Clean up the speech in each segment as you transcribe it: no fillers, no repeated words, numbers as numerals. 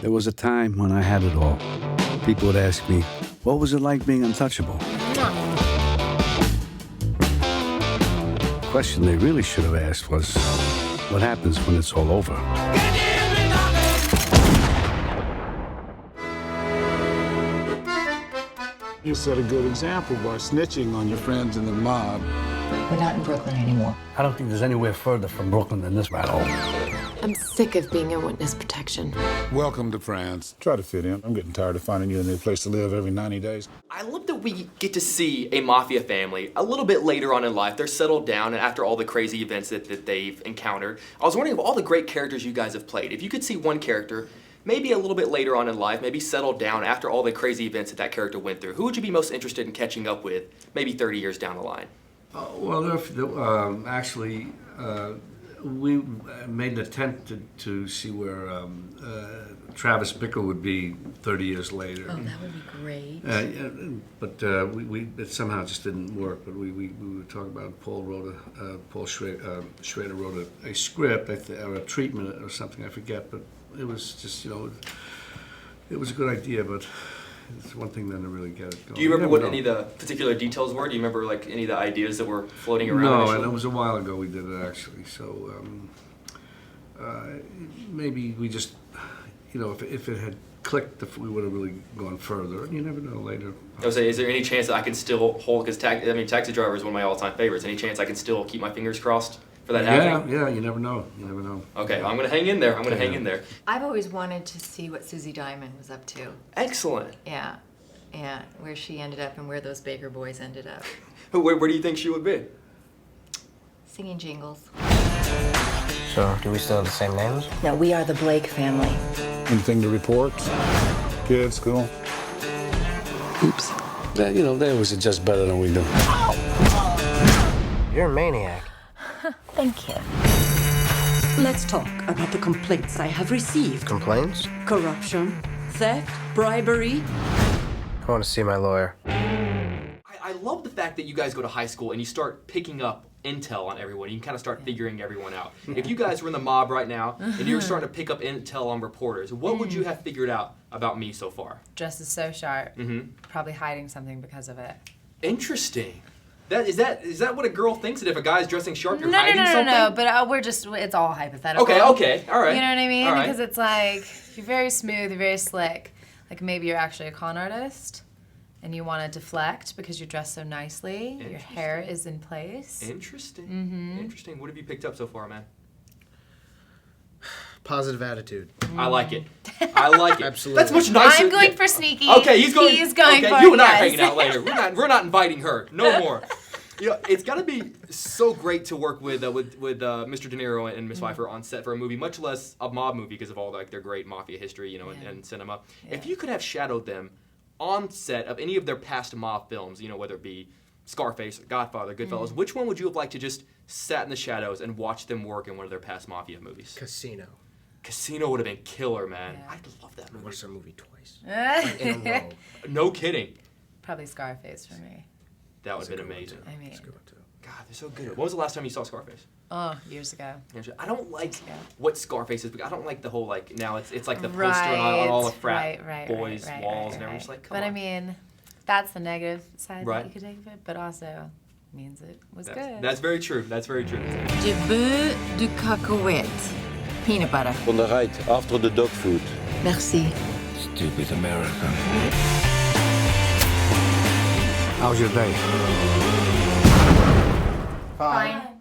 There was a time when I had it all. People would ask me, what was it like being untouchable? The question they really should have asked was, what happens when it's all over? You set a good example by snitching on your friends in the mob. We're not in Brooklyn anymore. I don't think there's anywhere further from Brooklyn than this rat hole. I'm sick of being in witness protection. Welcome to France. Try to fit in. I'm getting tired of finding you a new place to live every 90 days. I love that we get to see a mafia family a little bit later on in life. They're settled down, and after all the crazy events that they've encountered. I was wondering, of all the great characters you guys have played, if you could see one character maybe a little bit later on in life, maybe settled down after all the crazy events that character went through, who would you be most interested in catching up with maybe 30 years down the line? Actually, we made an attempt to see where Travis Bickle would be 30 years later. Oh, that would be great. But it somehow just didn't work. But we were talking about Paul Schrader wrote a script or a treatment or something, I forget. But it was just, it was a good idea, but it's one thing then to really get it going. Do you remember what any of the particular details were? Do you remember like any of the ideas that were floating around? No, initially? and it was a while ago we did it actually. So maybe we just, if it had clicked, we would have really gone further. And you never know later. I was saying, is there any chance that I can still hold? Because Taxi Driver is one of my all-time favorites. Any chance I can still keep my fingers crossed for that happening? Yeah, you never know. You never know. Okay, I'm gonna hang in there. Hang in there. I've always wanted to see what Susie Diamond was up to. Excellent. Yeah, where she ended up and where those Baker boys ended up. Where do you think she would be? Singing jingles. So, do we still have the same names? No, we are the Blake family. Anything to report? Kids, school? Oops. They always adjust better than we do. You're a maniac. Thank you. Let's talk about the complaints I have received. Complaints? Corruption, theft, bribery. I want to see my lawyer. I love the fact that you guys go to high school and you start picking up intel on everyone. You can kind of start figuring everyone out. If you guys were in the mob right now and you were starting to pick up intel on reporters, what would you have figured out about me so far? Dress is so sharp. Probably hiding something because of it. Interesting. Is that what a girl thinks? That if a guy's dressing sharp, you're hiding something? No. But it's all hypothetical. Okay, all right. You know what I mean? All right. Because it's like you're very smooth, you're very slick. Like maybe you're actually a con artist, and you want to deflect because you dress so nicely. Your hair is in place. Interesting. Interesting. What have you picked up so far, man? Positive attitude. I like it. Absolutely. That's much nicer. I'm going for sneaky. Okay, he's going for okay, you and I are yes. hanging out later. We're not inviting her. No more. It's got to be so great to work with Mr. De Niro and Miss Pfeiffer on set for a movie, much less a mob movie because of all their great mafia history, and cinema. Yeah. If you could have shadowed them on set of any of their past mob films, whether it be Scarface, Godfather, Goodfellas, which one would you have liked to just sat in the shadows and watch them work in one of their past mafia movies? Casino would have been killer, man. Yeah. I'd love that movie. I watched that movie twice. In a row. No kidding. Probably Scarface for me. That would have been amazing. I mean, God, they're so good. When was the last time you saw Scarface? Oh, years ago. I don't like what Scarface is, because I don't like the whole now it's like the poster on all the frat boys' walls and everything. Like, come on. I mean, that's the negative side Right. that you could take of it, but also means it was good. That's very true. Du beurre, du cacahuète. Peanut butter. On the right, after the dog food. Merci. Stupid American. How's your day? Fine.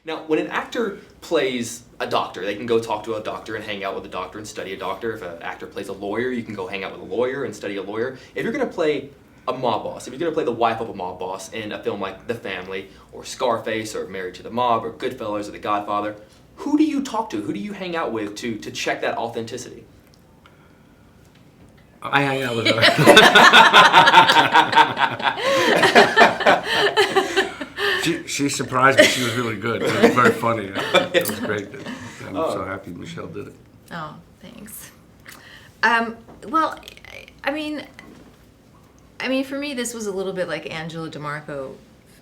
Now, when an actor plays a doctor, they can go talk to a doctor and hang out with a doctor and study a doctor. If an actor plays a lawyer, you can go hang out with a lawyer and study a lawyer. If you're going to play a mob boss, if you're going to play the wife of a mob boss in a film like The Family, or Scarface, or Married to the Mob, or Goodfellas, or The Godfather, who do you talk to? Who do you hang out with to check that authenticity? I hang out with her. She surprised me. She was really good. It was very funny. It was great. I'm so happy Michelle did it. Oh, thanks. Well, I mean, for me, this was a little bit like Angela DeMarco.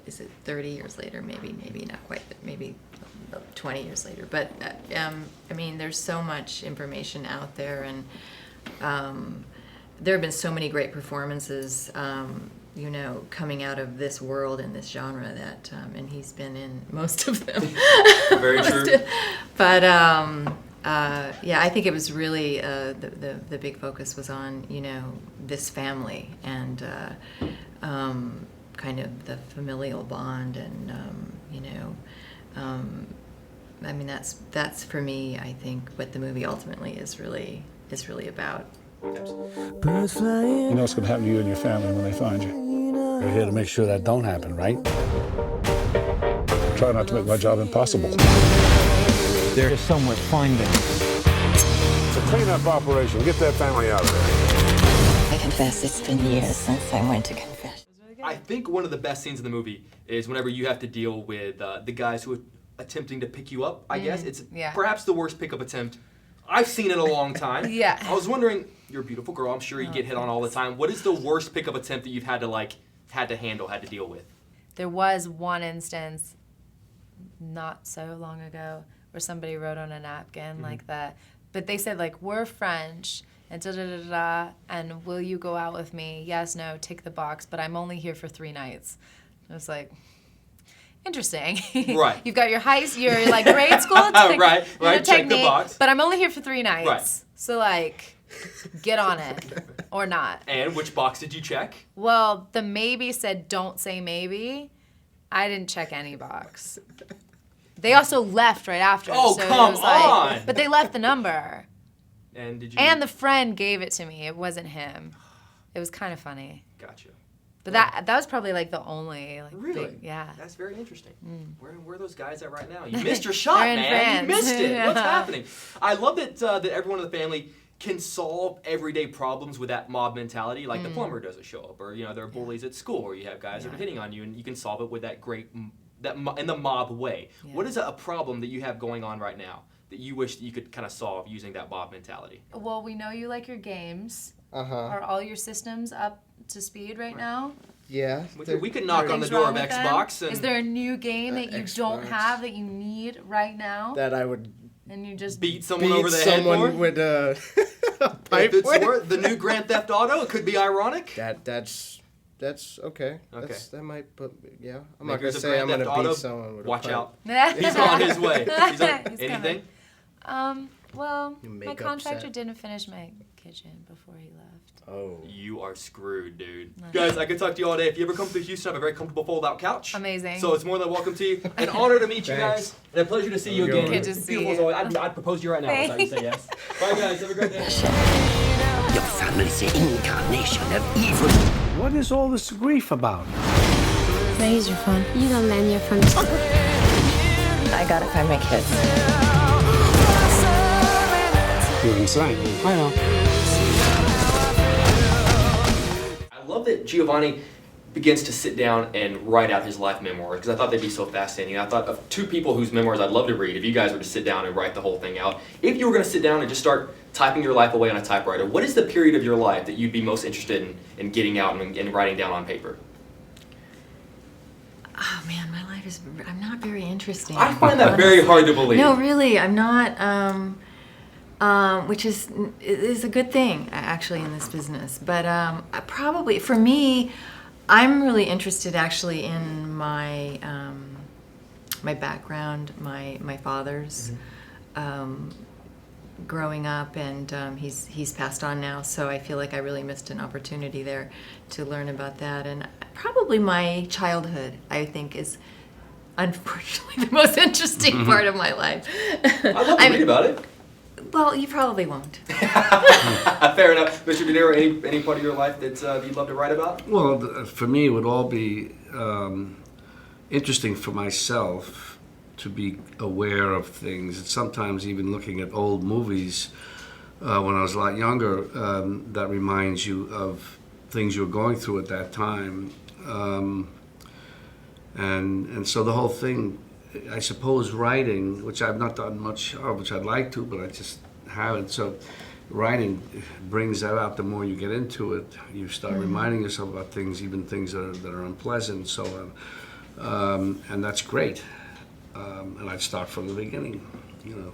Is it 30 years later? Maybe not quite, but maybe 20 years later. But I mean, there's so much information out there, and there have been so many great performances, you know, coming out of this world and this genre that, and he's been in most of them. Very true. But yeah, I think it was really the big focus was on, you know, this family and kind of the familial bond and you know, I mean that's for me, I think what the movie ultimately is really about. You know what's going to happen to you and your family when they find you. We're here to make sure that don't happen, right? Try not to make my job impossible. There's someone finding. It's a cleanup operation. Get that family out of there. I confess it's been years since I went to confession. I think one of the best scenes in the movie is whenever you have to deal with the guys who are attempting to pick you up, I guess. It's perhaps the worst pickup attempt I've seen in a long time. Yeah. I was wondering, you're a beautiful girl. I'm sure you get hit on all the time. What is the worst pickup attempt that you've had to handle, had to deal with? There was one instance not so long ago where somebody wrote on a napkin like that. But they said, like, we're French, and da-da-da-da, and will you go out with me? Yes, no, tick the box, but I'm only here for 3 nights. I was like, interesting. Right. You've got your your like grade school technique, right, check the box. But I'm only here for 3 nights. Right. So, like, get on it or not. And which box did you check? Well, the maybe said don't say maybe. I didn't check any box. They also left right after. Oh, so come it was like, on. But they left the number. And did you? And the friend gave it to me. It wasn't him. It was kind of funny. Gotcha. But that was probably like the only like Really? big, yeah. That's very interesting. Where are those guys at right now? You missed your shot, They're in man. You France. missed it. What's happening? I love that that everyone in the family can solve everyday problems with that mob mentality. Like the plumber doesn't show up, or you know there are bullies at school, or you have guys that are hitting on you, and you can solve it with that in the mob way. Yeah. What is a problem that you have going on right now that you wish that you could kind of solve using that mob mentality? Well, we know you like your games. Uh-huh. Are all your systems up to speed right now? Yeah. We could knock on the Things door wrong of with them? Xbox. And Is there a new game that you don't Xbox. have that you need right now? That I would And you just beat someone over the head someone for? with a If pipe it's with? worth the new Grand Theft Auto, it could be ironic. That's okay. Okay. That might put yeah. I'm not Makers gonna of say Grand I'm gonna Theft Auto, beat someone with watch a pipe. out. He's on his way. He's Anything? Well, You my make contractor upset. didn't finish my kitchen before he left. Oh. You are screwed, dude. Guys, I could talk to you all day. If you ever come to Houston, I have a very comfortable fold-out couch. Amazing. So it's more than welcome to you. An honor to meet you Thanks. guys. And a pleasure to see you again. Good to see Beautiful you. as always. I'd propose to you right now if I would say yes. Bye, guys. Have a great day. Your family's the incarnation of evil. What is all this grief about? Raise your phone. You don't lend your phone. I gotta find my kids. You're insane. I know. I love that Giovanni begins to sit down and write out his life memoir because I thought they'd be so fascinating. I thought of 2 people whose memoirs I'd love to read if you guys were to sit down and write the whole thing out. If you were going to sit down and just start typing your life away on a typewriter, what is the period of your life that you'd be most interested in getting out and writing down on paper? Oh man, my life is, I'm not very interesting. I find that very hard to believe. No, really, I'm not, which is a good thing actually in this business. But probably, for me, I'm really interested actually in my my background, my father's growing up, and he's passed on now, so I feel like I really missed an opportunity there to learn about that. And probably my childhood, I think, is unfortunately the most interesting part of my life. I'd love to read about it. Well, you probably won't. Fair enough. Mr. De Niro, any part of your life that you'd love to write about? Well, for me, it would all be interesting for myself to be aware of things. And sometimes even looking at old movies when I was a lot younger, that reminds you of things you were going through at that time. And so the whole thing, I suppose writing, which I've not done much of, which I'd like to, but I just haven't. So writing brings that out. The more you get into it, you start reminding yourself about things, even things that are unpleasant and so on. And that's great. And I'd start from the beginning, you know.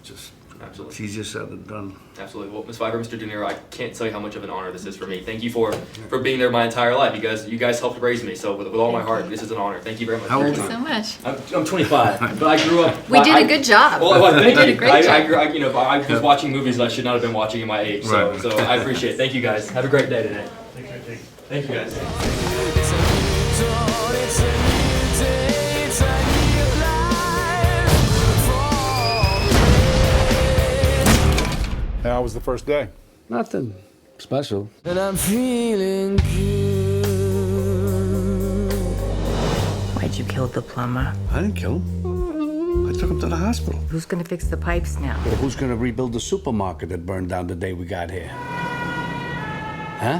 Just Absolutely. It's easier said than done. Absolutely. Well, Ms. Pfeiffer, Mr. De Niro, I can't tell you how much of an honor this is for me. Thank you for being there my entire life. You guys helped raise me, so with all my heart, this is an honor. Thank you very much. How old Thank you so much. I'm 25, but I grew up. We did a good job. Well, thank We did you. a great job. I was watching movies that I should not have been watching at my age, so, Right. so I appreciate it. Thank you guys. Have a great day today. Thank you guys. How was the first day? Nothing special. And I'm feeling good. Why'd you kill the plumber? I didn't kill him. I took him to the hospital. Who's gonna fix the pipes now? Well, who's gonna rebuild the supermarket that burned down the day we got here? Huh?